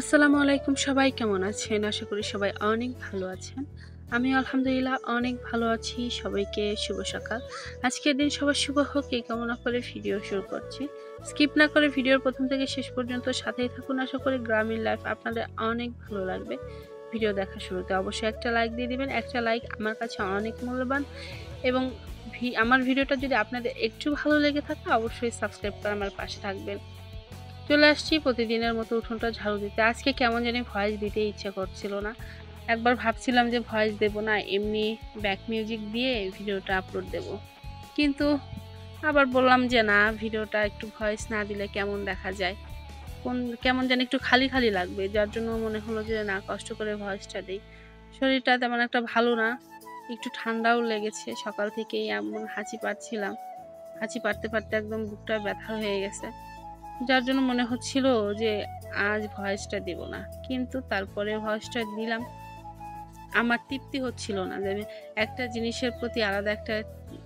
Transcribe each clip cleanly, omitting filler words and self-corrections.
আসসালামু আলাইকুম, সবাই কেমন আছেন? আশা করি সবাই অনেক ভালো আছেন। আমি আলহামদুলিল্লাহ অনেক ভালো আছি। সবাইকে শুভ সকাল। আজকের দিন সবার শুভ হোক এই কামনা করে ভিডিও শুরু করছি। স্কিপ না করে ভিডিওর প্রথম থেকে শেষ পর্যন্ত সাথেই থাকুন। আশা করি গ্রামীণ লাইফ আপনাদের অনেক ভালো লাগবে। ভিডিও দেখার শুরুতে অবশ্যই একটা লাইক দিয়ে দিবেন। একটা লাইক আমার কাছে অনেক মূল্যবান এবং আমার ভিডিওটা যদি আপনাদের একটু ভালো লেগে থাকে অবশ্যই সাবস্ক্রাইব করে আমার পাশে থাকবেন। চলে আসছি প্রতিদিনের মতো উঠোনটা ঝাড়ু দিতে। আজকে কেমন জানি ভয়েস দিতে ইচ্ছা করছিল না। একবার ভাবছিলাম যে ভয়েস দেব না, এমনি ব্যাক মিউজিক দিয়ে ভিডিওটা আপলোড দেব। কিন্তু আবার বললাম যে না, ভিডিওটা একটু ভয়েস না দিলে কেমন দেখা যায়, কেমন জানি একটু খালি খালি লাগবে। যার জন্য মনে হলো যে না, কষ্ট করে ভয়েসটা দেই। শরীরটা তেমন একটা ভালো না, একটু ঠান্ডাও লেগেছে। সকাল থেকেই এমন হাঁচি পাচ্ছিলাম, হাঁচি পারতে পারতে একদম বুকটা ব্যথা হয়ে গেছে। যার জন্য মনে হচ্ছিল যে আজ ভয়েসটা দেব না, কিন্তু তারপরে ভয়েসটা দিলাম। আমার তৃপ্তি হচ্ছিল না যে একটা জিনিসের প্রতি আলাদা একটা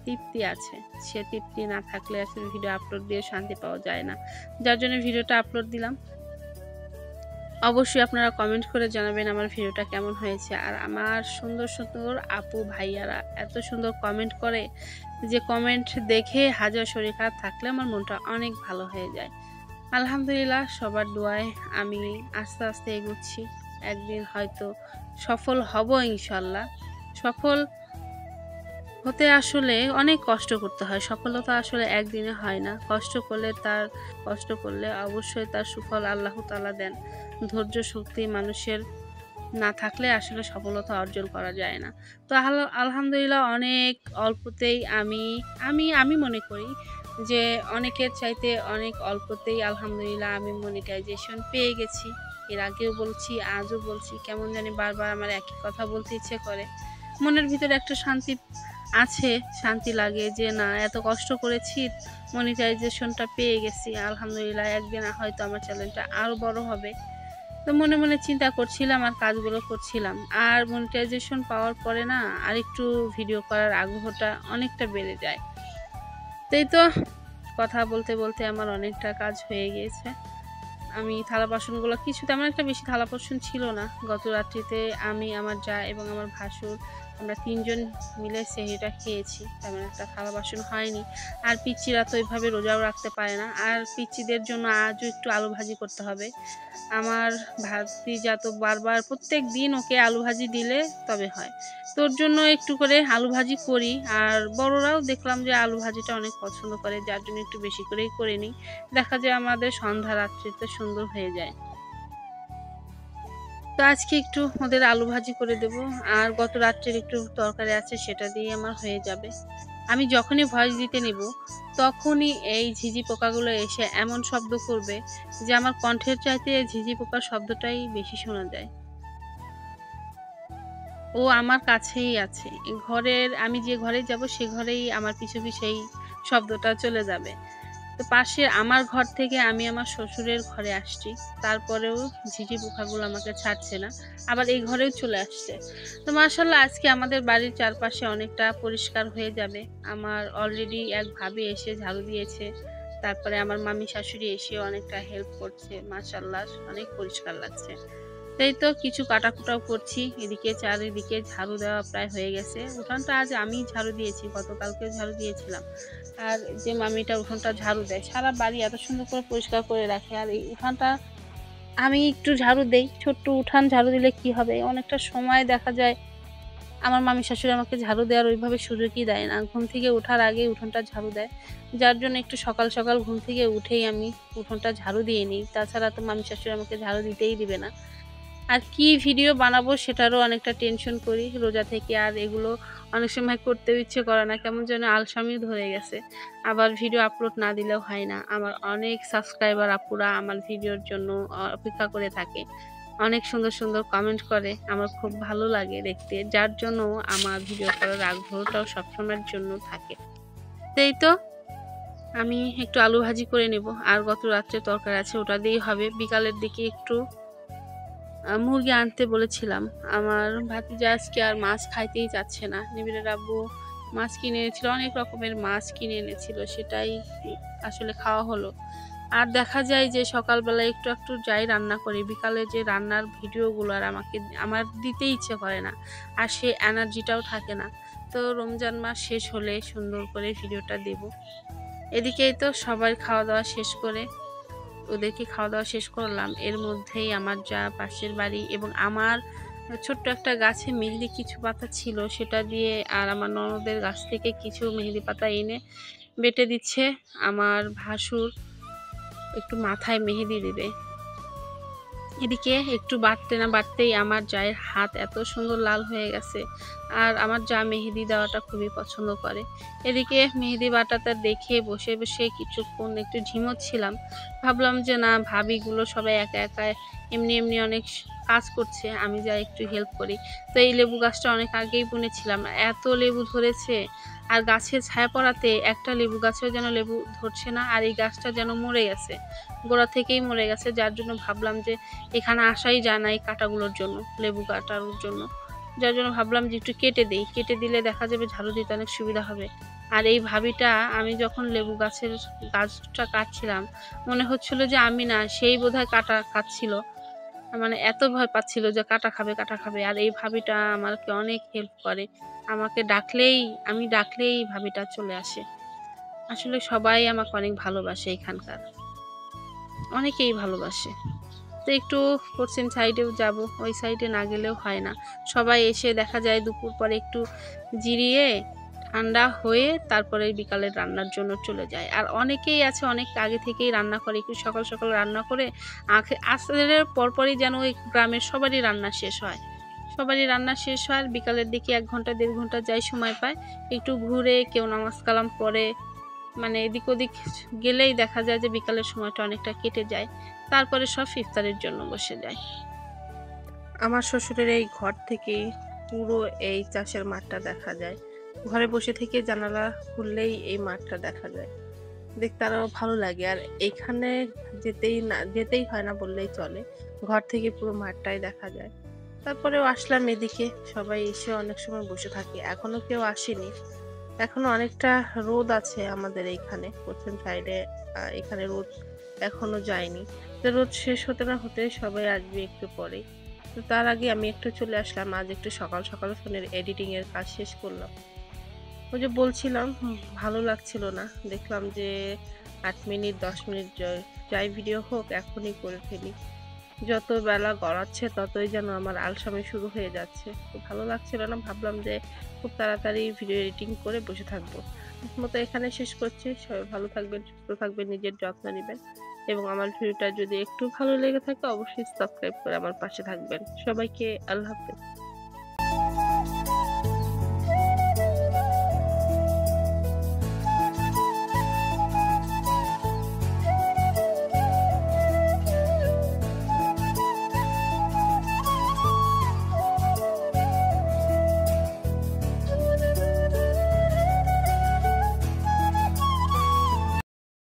তৃপ্তি আছে, সে তৃপ্তি না থাকলে আসলে ভিডিও আপলোড দিয়ে শান্তি পাওয়া যায় না। যার জন্য ভিডিওটা আপলোড দিলাম। অবশ্যই আপনারা কমেন্ট করে জানাবেন আমার ভিডিওটা কেমন হয়েছে। আর আমার সুন্দর সুন্দর আপু ভাইয়ারা এত সুন্দর কমেন্ট করে যে কমেন্ট দেখে হাজার শরীর খারাপ থাকলে আমার মনটা অনেক ভালো হয়ে যায়। আলহামদুলিল্লাহ, সবার দোয়ায় আমি আস্তে আস্তে এগোচ্ছি। একদিন হয়তো সফল হব ইনশাল্লাহ। সফল হতে আসলে অনেক কষ্ট করতে হয়। সফলতা আসলে একদিনে হয় না। কষ্ট করলে অবশ্যই তার সুফল আল্লাহ তাআলা দেন। ধৈর্য শক্তি মানুষের না থাকলে আসলে সফলতা অর্জন করা যায় না। তো আলহামদুলিল্লাহ অনেক অল্পতেই আমি আমি আমি মনে করি যে অনেকের চাইতে অনেক অল্পতেই আলহামদুলিল্লাহ আমি মনিটাইজেশন পেয়ে গেছি। এর আগেও বলছি, আজও বলছি, কেমন জানি বারবার আমার একই কথা বলতে ইচ্ছে করে। মনের ভিতরে একটা শান্তি আছে, শান্তি লাগে যে না, এত কষ্ট করেছি, মনিটাইজেশনটা পেয়ে গেছি। আলহামদুলিল্লাহ একদিন হয়তো আমার চ্যানেলটা আরও বড় হবে। তো মনে মনে চিন্তা করছিলাম আর কাজগুলো করছিলাম। আর মনিটাইজেশন পাওয়ার পরে না আরেকটু ভিডিও করার আগ্রহটা অনেকটা বেড়ে যায়। তাই তো কথা বলতে বলতে আমার অনেকটা কাজ হয়ে গিয়েছে। আমি থালা বাসনগুলো কিছু তেমন একটা বেশি থালা বাসন ছিল না। গত রাত্রিতে আমি, আমার জা এবং আমার ভাসুর আমরা ৩ জন মিলে সেহরিটা খেয়েছি। তেমন একটা থালা বাসন হয়নি। আর পিচ্চিরা তো ওইভাবে রোজাও রাখতে পারে না। আর পিচ্চিদের জন্য আজও একটু আলু ভাজি করতে হবে। আমার ভাতিজা তো বারবার প্রত্যেক দিন ওকে আলু ভাজি দিলে তবে হয়। তোর জন্য একটু করে আলু ভাজি করি। আর বড়রাও দেখলাম যে আলু ভাজিটা অনেক পছন্দ করে, যার জন্য একটু বেশি করেই করে নিই। দেখা যায় আমাদের সন্ধ্যা রাত্রিতে সুন্দর হয়ে যায়। তো আজকে একটু ওদের আলু ভাজি করে দেব। আর গত রাত্রের একটু তরকারি আছে, সেটা দিয়ে আমার হয়ে যাবে। আমি যখনই ভয়েস দিতে নেব তখনই এই ঝিঁঝি পোকাগুলো এসে এমন শব্দ করবে যে আমার কণ্ঠের চাইতে ঝিঁঝি পোকার শব্দটাই বেশি শোনা যায়। ও আমার কাছেই আছে। আমি যে ঘরে যাব সে ঘরেই আমার পিছু পিছেই শব্দটা চলে যাবে। তো পাশে আমার ঘর থেকে আমি আমার শ্বশুরের ঘরে আসছি, তারপরেও ঝিঁঝি পোকাগুলো আমাকে ছাড়ছে না, আবার এই ঘরেও চলে আসছে। তো মাশাআল্লাহ আজকে আমাদের বাড়ির চারপাশে অনেকটা পরিষ্কার হয়ে যাবে। আমার অলরেডি এক ভাবি এসে ঝাড়ু দিয়েছে, তারপরে আমার মামি শাশুড়ি এসে অনেকটা হেল্প করছে। মাশাআল্লাহ অনেক পরিষ্কার লাগছে। তাই তো কিছু কাটাকুটাও করছি। এদিকে চারিদিকে ঝাড়ু দেওয়া প্রায় হয়ে গেছে। উঠানটা আজ আমি ঝাড়ু দিয়েছি, গতকালকেও ঝাড়ু দিয়েছিলাম। আর যে মামিটা উঠোনটা ঝাড়ু দেয়, সারা বাড়ি এত সুন্দর করে পরিষ্কার করে রাখে। আর এই উঠানটা আমি একটু ঝাড়ু দেই। ছোট্ট উঠান ঝাড়ু দিলে কি হবে? অনেকটা সময় দেখা যায় আমার মামি শাশুড়ি আমাকে ঝাড়ু দেওয়ার ওইভাবে সুযোগই দেয় না। ঘুম থেকে ওঠার আগেই উঠোনটা ঝাড়ু দেয়। যার জন্য একটু সকাল সকাল ঘুম থেকে উঠেই আমি উঠোনটা ঝাড়ু দিয়ে নিই। তাছাড়া তো মামি শাশুড়ি আমাকে ঝাড়ু দিতেই দিবে না। আর কি ভিডিও বানাবো সেটারও অনেকটা টেনশন করি রোজা থেকে। আর এগুলো অনেক সময় করতেও ইচ্ছে করে না, কেমন যেন আলসামিও ধরে গেছে। আবার ভিডিও আপলোড না দিলেও হয় না। আমার অনেক সাবস্ক্রাইবার আপুরা আমার ভিডিওর জন্য অপেক্ষা করে থাকে, অনেক সুন্দর সুন্দর কমেন্ট করে, আমার খুব ভালো লাগে দেখতে। যার জন্য আমার ভিডিও করার আগ্রহটাও সবসময়ের জন্য থাকে। তাই তো আমি একটু আলু ভাজি করে নেব। আর গত রাত্রে তরকারি আছে, ওটা দিয়েই হবে। বিকালের দিকে একটু মুরগি আনতে বলেছিলাম। আমার ভাতিজা আজকে আর মাছ খাইতেই চাচ্ছে না। নিবিড়ের আব্বু মাছ কিনে এনেছিল, অনেক রকমের মাছ কিনে এনেছিল, সেটাই আসলে খাওয়া হলো। আর দেখা যায় যে সকালবেলা একটু একটু যাই রান্না করি, বিকালে যে রান্নার ভিডিওগুলো আর আমার দিতে ইচ্ছে করে না, আর সে এনার্জিটাও থাকে না। তো রমজান মাস শেষ হলে সুন্দর করে ভিডিওটা দেব। এদিকেই তো সবাই খাওয়া দাওয়া শেষ করে ওদেরকে খাওয়া দাওয়া শেষ করলাম। এর মধ্যেই আমার যা পাশের বাড়ি এবং আমার ছোট্ট একটা গাছে মেহেদি কিছু পাতা ছিল, সেটা দিয়ে আর আমার ননদের গাছ থেকে কিছু মেহেদি পাতা এনে বেটে দিচ্ছে। আমার ভাসুর একটু মাথায় মেহেদি দিবে। এদিকে একটু বাটতে না বাটতেই আমার জায়ের হাত এত সুন্দর লাল হয়ে গেছে। আর আমার যা মেহেদি দেওয়াটা খুবই পছন্দ করে। এদিকে মেহেদি বাটাটা দেখে বসে বসে কিছুক্ষণ একটু ঝিমোচ্ছিলাম। ভাবলাম যে না, ভাবিগুলো সবাই একা একা এমনি এমনি অনেক কাজ করছে, আমি যাই একটু হেল্প করি। তো এই লেবু গাছটা অনেক আগেই বুনেছিলাম, এত লেবু ধরেছে। আর গাছের ছায়া পড়াতে একটা লেবু গাছেও যেন লেবু ধরছে না, আর এই গাছটা যেন মরে গেছে, গোড়া থেকেই মরে গেছে। যার জন্য ভাবলাম যে এখানে আসাই যায় না এই কাঁটাগুলোর জন্য, লেবু কাটার জন্য। যার জন্য ভাবলাম যে একটু কেটে দেই, কেটে দিলে দেখা যাবে ঝাড়ু দিতে অনেক সুবিধা হবে। আর এই ভাবিটা, আমি যখন লেবু গাছটা কাটছিলাম, মনে হচ্ছিল যে আমি না, সেই বোধহয় কাটা কাটছিল। মানে এত ভয় পাচ্ছিল যে কাটা খাবে কাটা খাবে। আর এই ভাবিটা আমাকে অনেক হেল্প করে, আমাকে ডাকলেই, আমি ডাকলেই ভাবিটা চলে আসে। আসলে সবাই আমাকে অনেক ভালোবাসে, এখানকার অনেকেই ভালোবাসে। তো একটু পশ্চিম সাইডেও যাব, ওই সাইডে না গেলেও হয় না। সবাই এসে দেখা যায় দুপুর পরে একটু জিরিয়ে ঠান্ডা হয়ে তারপরে বিকালের রান্নার জন্য চলে যায়। আর অনেকেই আছে অনেক আগে থেকেই রান্না করে, একটু সকাল সকাল রান্না করে আসরের পরপরই যেন ওই গ্রামের সবারই রান্না শেষ হয়। সবারই রান্না শেষ হয় আর বিকালের দিকে 1 ঘন্টা 1.5 ঘন্টা যাই সময় পায়, একটু ঘুরে কেউ নামাজ কালাম পড়ে, মানে এদিক ওদিক গেলেই দেখা যায় যে বিকালের সময়টা অনেকটা কেটে যায়। তারপরে সব ইফতারের জন্য বসে যায়। আমার শ্বশুরের এই ঘর থেকেই পুরো এই চাষের মাঠটা দেখা যায়। ঘরে বসে থেকে জানালা খুললেই এই মাঠটা দেখা যায়। দেখতে আরো ভালো লাগে। আর এখানে যেতেই হয় না বললেই চলে। ঘর থেকে পুরো মাঠটাই দেখা যায়। তারপরেও আসলাম এদিকে, সবাই এসে অনেক সময় বসে থাকে। এখনো কেউ আসেনি। এখনো অনেকটা রোদ আছে আমাদের এইখানে পশ্চিম সাইডে। এখানে রোদ এখনো যায়নি। তো রোদ শেষ হতে না হতে সবাই আসবে একটু পরেই। তো তার আগে আমি একটু চলে আসলাম, আজ একটু সকাল সকাল ফোনের এডিটিং এর কাজ শেষ করলাম। ওই যে বলছিলাম ভালো লাগছিল না, দেখলাম যে 8 মিনিট 10 মিনিট যাই ভিডিও হোক এখনই করে ফেলি। যত বেলা গড়াচ্ছে ততই যেন আমার আলসামি শুরু হয়ে যাচ্ছে। তো ভালো লাগছিল না, ভাবলাম যে খুব তাড়াতাড়ি ভিডিও এডিটিং করে বসে থাকবো। মতো এখানে শেষ করছি। সবাই ভালো থাকবেন, সুস্থ থাকবেন, নিজের যত্ন নেবেন এবং আমার ভিডিওটা যদি একটু ভালো লেগে থাকে অবশ্যই সাবস্ক্রাইব করে আমার পাশে থাকবেন। সবাইকে আল্লাহ হাফেজ।